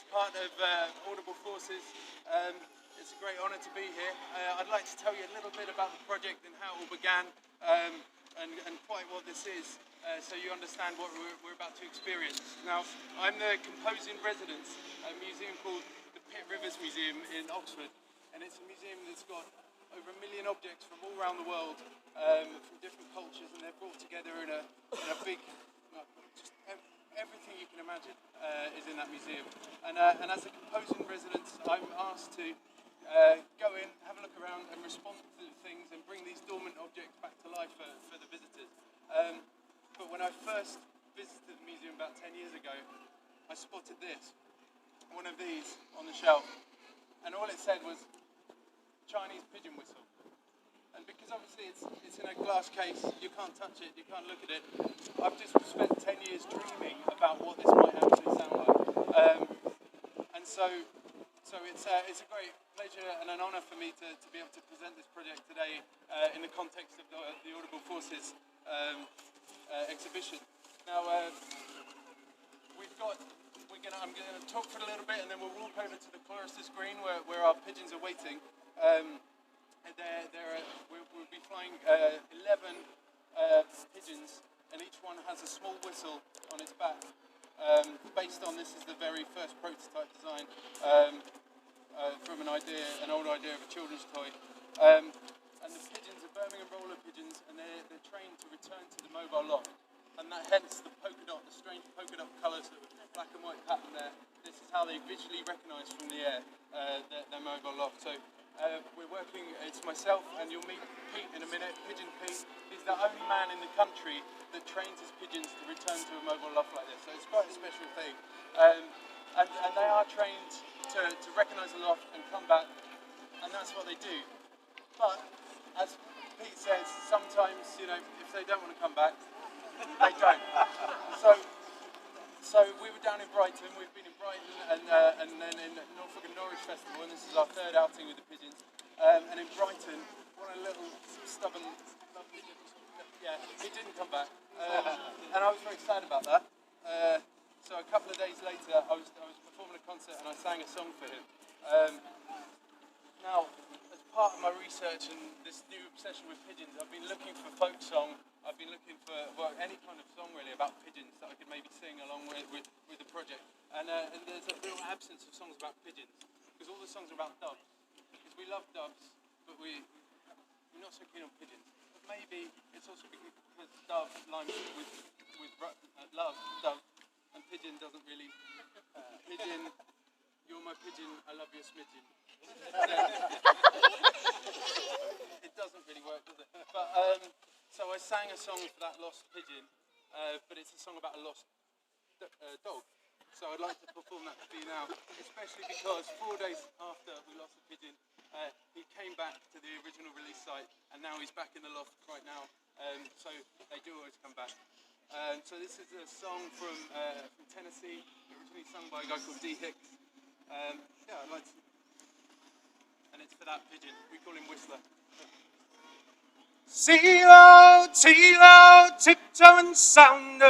part of Audible Forces. It's a great honour to be here. I'd like to tell you a little bit about the project and how it all began, and quite what this is, so you understand what we're about to experience. Now, I'm the composing resident at a museum called the Pitt Rivers Museum in Oxford, and it's a museum that's got over 1 million objects from all around the world, from different cultures, and they're brought together in a big, just everything you can imagine is in that museum. And as a composing resident, I'm asked to go in, have a look around, and respond to things and bring these dormant objects back to life for the visitors. But when I first visited the museum about 10 years ago, I spotted this, one of these on the shelf, and all it said was Chinese pigeon whistle. And because obviously it's in a glass case, you can't touch it, you can't look at it, I've just spent 10 years dreaming about what this might actually sound like. And so it's a great pleasure and an honour for me to be able to present this project today in the context of the Audible Forces exhibition. Now, I'm going to talk for a little bit, and then we'll walk over to the choristers' green where our pigeons are waiting. We'll be flying 11 pigeons, and each one has a small whistle on its back. Based on this is the very first prototype design from an old idea of a children's toy. And the pigeons are Birmingham roller pigeons, and they're trained to return to the mobile loft. And that hence the polka dot, the strange polka dot colours, the black and white pattern there. This is how they visually recognise from the air their mobile loft. So we're working, it's myself, and you'll meet Pete in a minute, Pigeon Pete. He's the only man in the country that trains his pigeons to return to a mobile loft like this. So it's quite a special thing. And they are trained to recognise the loft and come back, and that's what they do. But, as Pete says, sometimes, if they don't want to come back, they don't. So we were down in Brighton. We've been in Brighton and then in Norfolk and Norwich Festival, and this is our third outing with the pigeons. And in Brighton, one little stubborn pigeon, he didn't come back, and I was very sad about that. So a couple of days later, I was performing a concert and I sang a song for him. Now, as part of my research and this new obsession with pigeons, I've been looking for folk song. I've been looking for any kind of song really about pigeons that I could maybe sing along with the project. And there's a real absence of songs about pigeons, because all the songs are about doves. Because we love doves, but we're not so keen on pigeons. But maybe it's also because dove lines with love, dove, and pigeon doesn't really. Pigeon, you're my pigeon, I love your smidgen. It doesn't really work, does it? But so I sang a song for that lost pigeon, but it's a song about a lost dog. So I'd like to perform that for you now, especially because 4 days after we lost the pigeon, he came back to the original release site, and now he's back in the loft right now. So they do always come back. So this is a song from Tennessee, originally sung by a guy called D. Hicks. I'd like to, and it's for that pigeon. We call him Whistler. Tilo, tiptoe and sounder,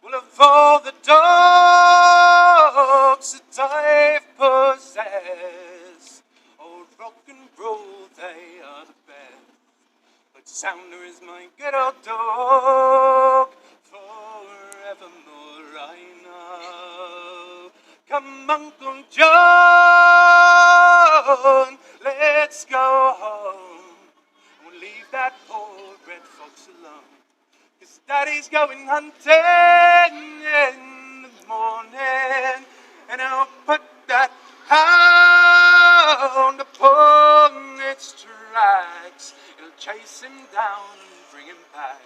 well, of all the dogs that I've possessed, old rock and roll, they are the best. But Sounder is my good old dog, forevermore I know. Come, Uncle John, let's go home. Leave that poor red fox alone, 'cause Daddy's going hunting in the morning, and I'll put that hound upon its tracks. It'll chase him down and bring him back.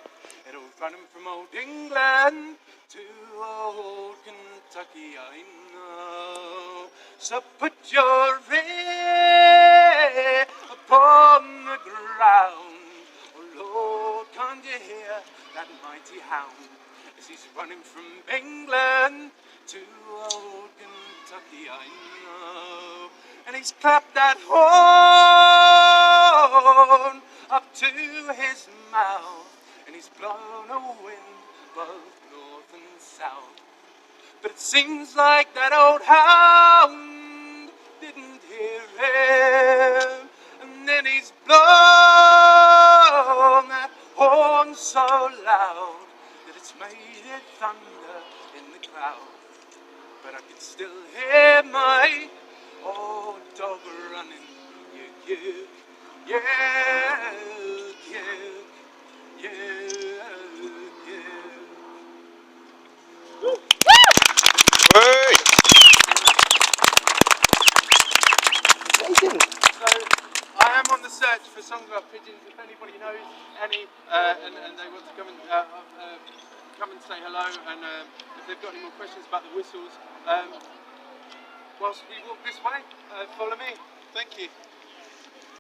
It'll run him from old England to old Kentucky, I know. So put your ear upon the ground. Oh Lord, can't you hear that mighty hound as he's running from England to old Kentucky, I know. And he's clapped that horn up to his mouth, and he's blown a wind both north and south. but it seems like that old hound didn't hear him. And then he's blown that horn so loud that it's made it thunder in the cloud. But I can still hear my old dog running. Yeah, yeah, yeah, yeah, yeah. Woo! Hey! Amazing. So I am on the search for songs about pigeons. If anybody knows any, and they want to come and say hello, and if they've got any more questions about the whistles, whilst we walk this way, follow me. Thank you.